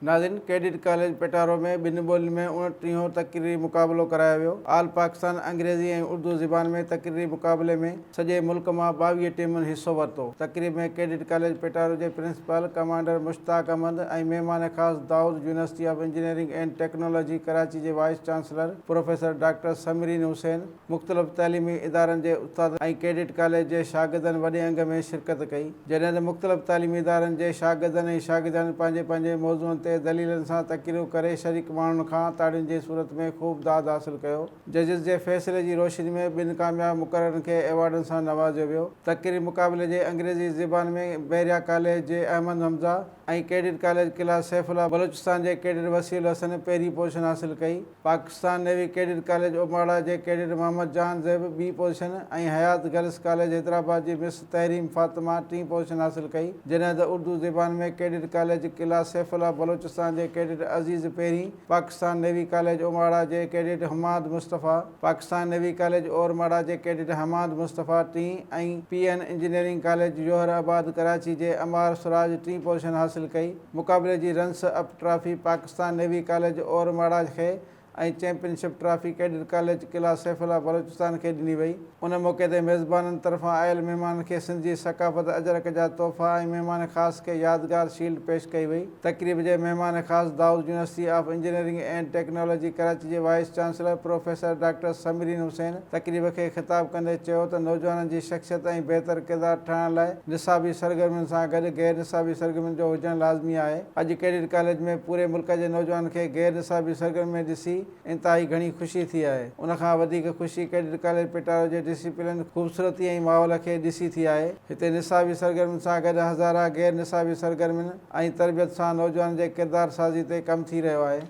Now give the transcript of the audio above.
नाज़रीन, cadet college Petaro में ॿिनि ॿोलियुनि में 29हों तक़रीरी मुक़ाबिलो करायो वियो। आल पाकिस्तान अंग्रेज़ी ऐं उर्दू ज़बान में तक़रीरी मुक़ाबले में सॼे मुल्क मां 22 टीमुनि हिसो वरितो। तक़रीब में कैडेट कॉलेज पेटारो जे प्रिंसिपल कमांडर मुश्ताक अहमद ऐं महिमान ख़ास Dawood university of engineering and technology Karachi जे vice chancellor professor doctor Samreen Hussain, मुख़्तलिफ़ तइलीमी इदारनि जे उस्ताद ऐं कैडेट कॉलेज जे शागिर्दनि वॾे अंग में शिरकत कई। जॾहिं त मुख़्तलिफ़ तइलीमी इदारनि जे शागिर्दनि ऐं शागिर्दनि पंहिंजे पंहिंजे मौज़ूअनि ते दलीलनि सां तक़रीरूं करे शरीक माण्हुनि खां ताड़ियुनि जी सूरत में ख़ूब दाद हासिल कयो। जजिस जे फ़ैसिले जी रोशनी में ॿिनि कामयाब मुक़ररनि खे एवॉर्डनि सां नवाज़ियो वियो। तक़रीरी मुक़ाबले जे अंग्रेज़ी ज़बान में बहरिया कॉलेज जे अहमद हमज़ा ऐं कैडेट कॉलेज क़िला सैफुल्ला बलूचिस्तान जे कैडेट वसील हसन पहिरीं पोज़ीशन हासिल कई। पाकिस्तान नेवी कैडेट कॉलेज ओमाड़ा जे कैडेट मोहम्मद जहान ज़ैब ॿी पोज़ीशन ऐं हयात गर्ल्स कॉलेज हैदराबाद जी मिस तहरीम फ़ातिमा टीं पोज़ीशन हासिल कई। जॾहिं त उर्दू ज़बान में कैडेट कॉलेज क़िला सैफुल्ला बलूचिस्तान जे कैडेट अज़ीज़ पहिरीं, पाकिस्तान नेवी कॉलेज ओमाड़ा जे cadet Hammad Mustafa, Pakistan navy college Ormara जे कैडेट हमाद मुस्तफ़ा टीं ऐं PN engineering college Jauharabad Karachi जे अमार सुराज टीं पोज़ीशन हासिल कई। मुक़ाबले जी runners up trophy Pakistan navy college Ormara खे ऐं championship trophy cadet college Qila Saifullah Balochistan खे ॾिनी वई। उन मौक़े ते मेज़बाननि तरफ़ां आयल महिमाननि खे सिंध जी सक़ाफ़त अजरक जा तोहफ़ा ऐं महिमान ख़ासि खे यादगार शील्ड पेश कई वई। तक़रीब जे महिमान ख़ासि Dawood university of engineering and technology Karachi जे vice chancellor professor doctor Samreen Hussain तक़रीब खे ख़िताब कंदे चयो त नौजवाननि जी शख़्सियत ऐं बहितर किरदारु ठाहिण लाइ निसाबी सरगर्मियुनि सां गॾु गैर निसाबी सरगर्मियुनि जो हुजणु लाज़मी आहे। अॼु कैडेट कॉलेज में पूरे मुल्क जे नौजवाननि खे गैर निसाबी सरगर्मी में ॾिसी इंतिहाई घणी ख़ुशी थी आहे। उनखां वधीक ख़ुशी कैडेट कॉलेज पेटारो जे डिसिप्लिन, ख़ूबसूरती ऐं माहौल खे ॾिसी थी आहे। हिते निसाबी सरगर्मियुनि सां गॾु हज़ारा गैर निसाबी सरगर्मियुनि ऐं तरबियत सां नौजवाननि जे किरदार साज़ी ते कमु थी रहियो आहे।